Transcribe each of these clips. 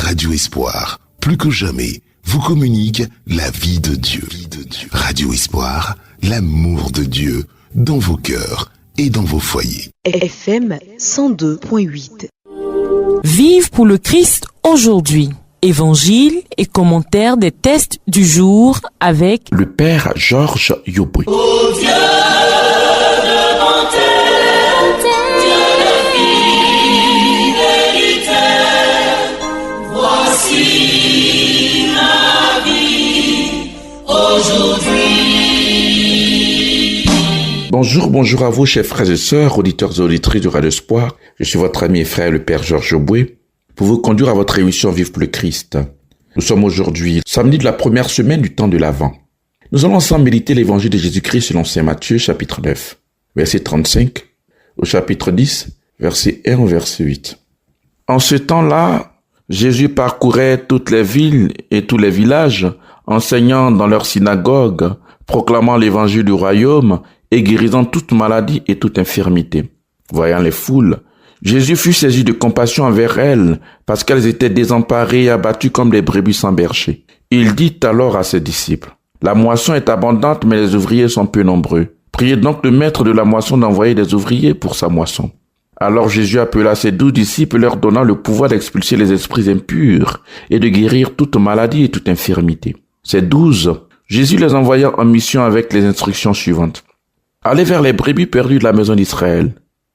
Radio Espoir, plus que jamais, vous communique la vie de Dieu. Radio Espoir, l'amour de Dieu dans vos cœurs et dans vos foyers. FM 102.8. Vive pour le Christ aujourd'hui. Évangile et commentaire des tests du jour avec le Père Georges Yoboué. Oh Dieu de bonté, Dieu de fidélité, voici ma vie aujourd'hui. Bonjour à vous, chers frères et sœurs, auditeurs et auditrices du Radio Espoir. Je suis votre ami et frère, le Père Georges Yoboué, pour vous conduire à votre émission Vive pour le Christ. Nous sommes aujourd'hui samedi de la première semaine du temps de l'Avent. Nous allons ensemble méditer l'évangile de Jésus-Christ selon saint Matthieu, chapitre 9, verset 35, au chapitre 10, verset 1 au verset 8. En ce temps-là, Jésus parcourait toutes les villes et tous les villages, enseignant dans leurs synagogues, proclamant l'évangile du royaume et guérissant toute maladie et toute infirmité. Voyant les foules, Jésus fut saisi de compassion envers elles, parce qu'elles étaient désemparées et abattues comme des brebis sans berger. Il dit alors à ses disciples, « La moisson est abondante, mais les ouvriers sont peu nombreux. Priez donc le maître de la moisson d'envoyer des ouvriers pour sa moisson. » Alors Jésus appela ses 12 disciples, leur donnant le pouvoir d'expulser les esprits impurs et de guérir toute maladie et toute infirmité. Ces 12, Jésus les envoya en mission avec les instructions suivantes. « Allez vers les brebis perdues de la maison d'Israël.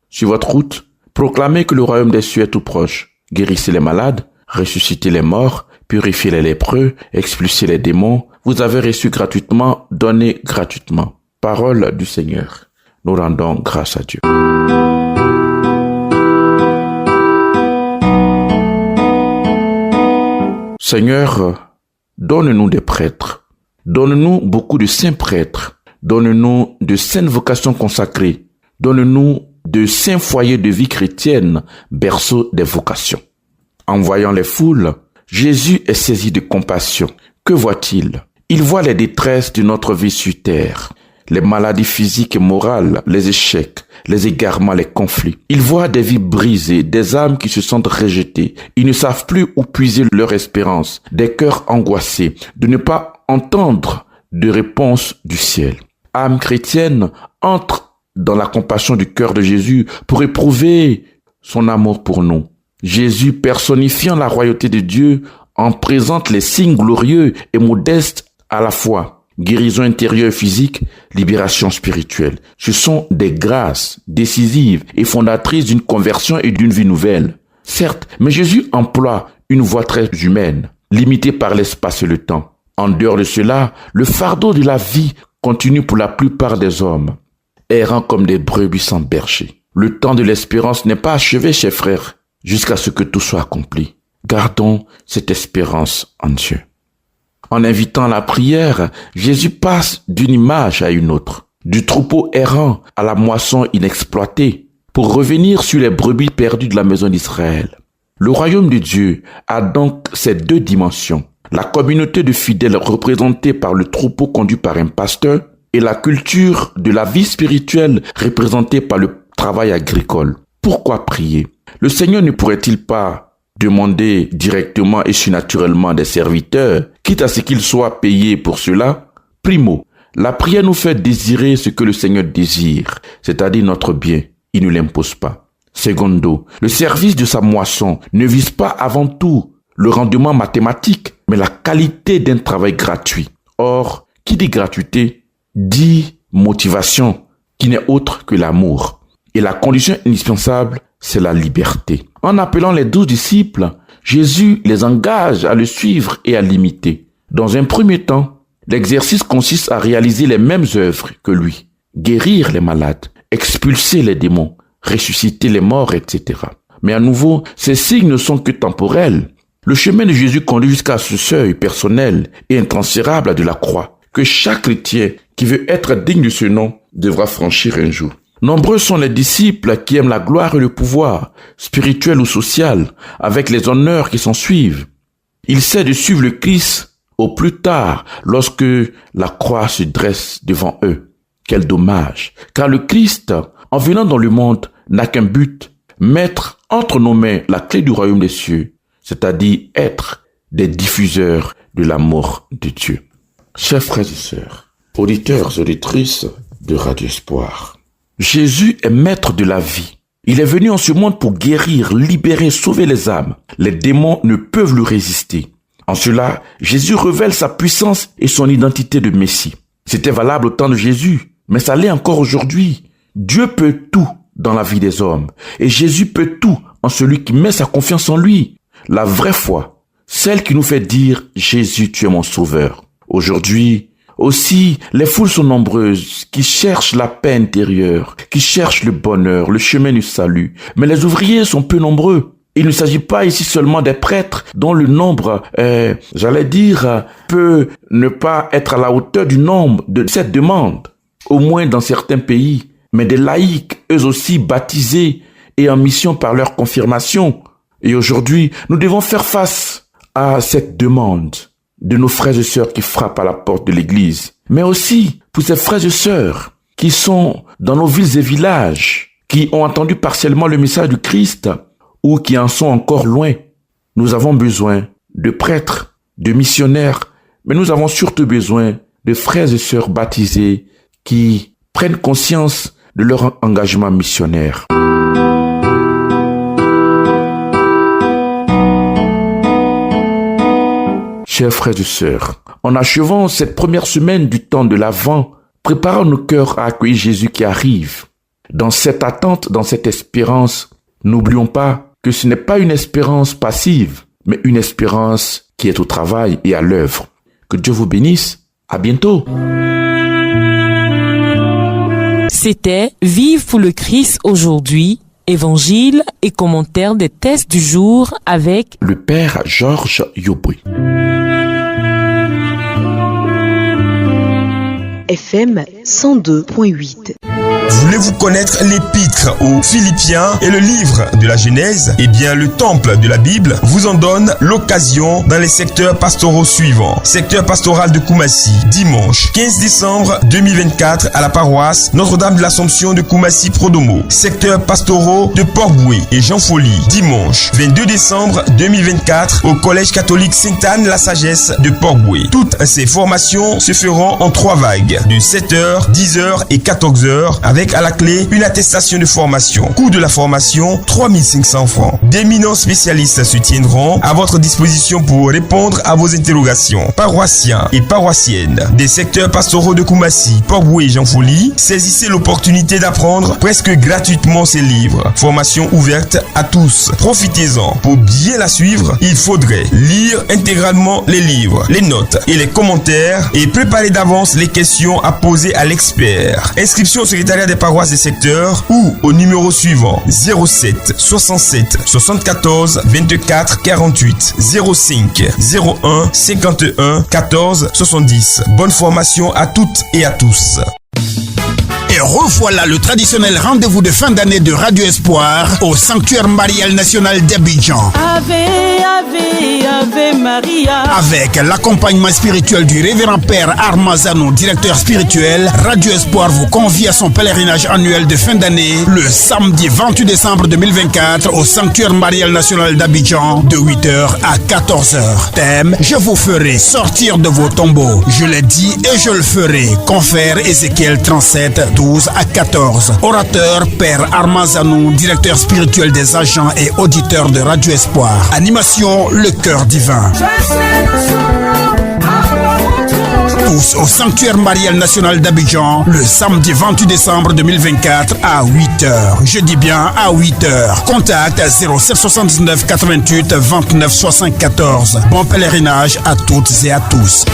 Sur votre route, proclamez que le royaume des cieux est tout proche. Guérissez les malades, ressuscitez les morts, purifiez les lépreux, expulsez les démons. Vous avez reçu gratuitement, donnez gratuitement. » Parole du Seigneur. Nous rendons grâce à Dieu. Seigneur, donne-nous des prêtres. Donne-nous beaucoup de saints prêtres. Donne-nous de saintes vocations consacrées. Donne-nous de saints foyers de vie chrétienne, berceau des vocations. En voyant les foules, Jésus est saisi de compassion. Que voit-il? Il voit les détresses de notre vie sur terre, les maladies physiques et morales, les échecs, les égarements, les conflits. Il voit des vies brisées, des âmes qui se sentent rejetées. Ils ne savent plus où puiser leur espérance, des cœurs angoissés, de ne pas entendre de réponse du ciel. Âme chrétienne, entre dans la compassion du cœur de Jésus pour éprouver son amour pour nous. Jésus, personnifiant la royauté de Dieu, en présente les signes glorieux et modestes à la fois. Guérison intérieure et physique, libération spirituelle. Ce sont des grâces décisives et fondatrices d'une conversion et d'une vie nouvelle. Certes, mais Jésus emploie une voie très humaine, limitée par l'espace et le temps. En dehors de cela, le fardeau de la vie continue pour la plupart des hommes, errant comme des brebis sans berger. Le temps de l'espérance n'est pas achevé, chers frères, jusqu'à ce que tout soit accompli. Gardons cette espérance en Dieu. En invitant à la prière, Jésus passe d'une image à une autre, du troupeau errant à la moisson inexploitée, pour revenir sur les brebis perdues de la maison d'Israël. Le royaume de Dieu a donc ces deux dimensions. La communauté de fidèles représentée par le troupeau conduit par un pasteur, et la culture de la vie spirituelle représentée par le travail agricole. Pourquoi prier? Le Seigneur ne pourrait-il pas demander directement et surnaturellement des serviteurs, quitte à ce qu'ils soient payés pour cela? Primo, la prière nous fait désirer ce que le Seigneur désire, c'est-à-dire notre bien. Il ne l'impose pas. Secondo, le service de sa moisson ne vise pas avant tout le rendement mathématique, mais la qualité d'un travail gratuit. Or, qui dit gratuité dit motivation, qui n'est autre que l'amour. Et la condition indispensable, c'est la liberté. En appelant les 12 disciples, Jésus les engage à le suivre et à l'imiter. Dans un premier temps, l'exercice consiste à réaliser les mêmes œuvres que lui. Guérir les malades, expulser les démons, ressusciter les morts, etc. Mais à nouveau, ces signes ne sont que temporels. Le chemin de Jésus conduit jusqu'à ce seuil personnel et intransférable de la croix, que chaque chrétien qui veut être digne de ce nom devra franchir un jour. Nombreux sont les disciples qui aiment la gloire et le pouvoir, spirituel ou social, avec les honneurs qui s'en suivent. Ils essaient de suivre le Christ au plus tard, lorsque la croix se dresse devant eux. Quel dommage, car le Christ, en venant dans le monde, n'a qu'un but, mettre entre nos mains la clé du royaume des cieux, c'est-à-dire être des diffuseurs de l'amour de Dieu. Chers frères et sœurs, auditeurs, auditrices de Radio Espoir, Jésus est maître de la vie. Il est venu en ce monde pour guérir, libérer, sauver les âmes. Les démons ne peuvent lui résister. En cela, Jésus révèle sa puissance et son identité de Messie. C'était valable au temps de Jésus, mais ça l'est encore aujourd'hui. Dieu peut tout dans la vie des hommes, et Jésus peut tout en celui qui met sa confiance en lui. La vraie foi, celle qui nous fait dire « Jésus, tu es mon sauveur ». Aujourd'hui, aussi, les foules sont nombreuses qui cherchent la paix intérieure, qui cherchent le bonheur, le chemin du salut. Mais les ouvriers sont peu nombreux. Il ne s'agit pas ici seulement des prêtres dont le nombre, peut ne pas être à la hauteur du nombre de cette demande, au moins dans certains pays, mais des laïcs, eux aussi baptisés et en mission par leur confirmation. Et aujourd'hui, nous devons faire face à cette demande de nos frères et sœurs qui frappent à la porte de l'église, mais aussi pour ces frères et sœurs qui sont dans nos villes et villages, qui ont entendu partiellement le message du Christ ou qui en sont encore loin. Nous avons besoin de prêtres, de missionnaires, mais nous avons surtout besoin de frères et sœurs baptisés qui prennent conscience de leur engagement missionnaire. Chers frères et sœurs, en achevant cette première semaine du temps de l'Avent, préparons nos cœurs à accueillir Jésus qui arrive. Dans cette attente, dans cette espérance, n'oublions pas que ce n'est pas une espérance passive, mais une espérance qui est au travail et à l'œuvre. Que Dieu vous bénisse. À bientôt. C'était Vive pour le Christ aujourd'hui, évangile et commentaire des tests du jour avec le Père Georges Yoboué. FM 102.8. Voulez-vous connaître l'épître aux Philippiens et le livre de la Genèse? Eh bien, le temple de la Bible vous en donne l'occasion dans les secteurs pastoraux suivants. Secteur pastoral de Koumassi, dimanche 15 décembre 2024 à la paroisse Notre-Dame de l'Assomption de Koumassi-Prodomo. Secteur pastoraux de Port-Boué et Jean-Folie, dimanche 22 décembre 2024 au Collège catholique Sainte-Anne-la-Sagesse de Port-Boué. Toutes ces formations se feront en 3 vagues, de 7h, 10h et 14h, avec à la clé une attestation de formation. Coût de la formation, 3500 francs. D'éminents spécialistes se tiendront à votre disposition pour répondre à vos interrogations. Paroissiens et paroissiennes des secteurs pastoraux de Koumassi, Port-Boué et Jean-Folie, saisissez l'opportunité d'apprendre presque gratuitement ces livres. Formation ouverte à tous. Profitez-en. Pour bien la suivre, il faudrait lire intégralement les livres, les notes et les commentaires et préparer d'avance les questions à poser à l'expert. Inscription au secrétariat des paroisses des secteurs ou au numéro suivant 07 67 74 24 48 05 01 51 14 70. Bonne formation à toutes et à tous. Et revoilà le traditionnel rendez-vous de fin d'année de Radio Espoir au sanctuaire marial national d'Abidjan. Ave, Ave, Ave Maria. Avec l'accompagnement spirituel du révérend Père Armazano, directeur spirituel, Radio Espoir vous convie à son pèlerinage annuel de fin d'année le samedi 28 décembre 2024 au sanctuaire marial national d'Abidjan de 8h à 14h. Thème: je vous ferai sortir de vos tombeaux. Je l'ai dit et je le ferai. Confère Ézéchiel 37, 12 à 14. Orateur Père Armazanou, directeur spirituel des agents et auditeurs de Radio Espoir. Animation Le Cœur Divin. Tous au sanctuaire marial national d'Abidjan le samedi 28 décembre 2024 à 8h. Je dis bien à 8h. Contact 0779 88 29 74. Bon pèlerinage à toutes et à tous.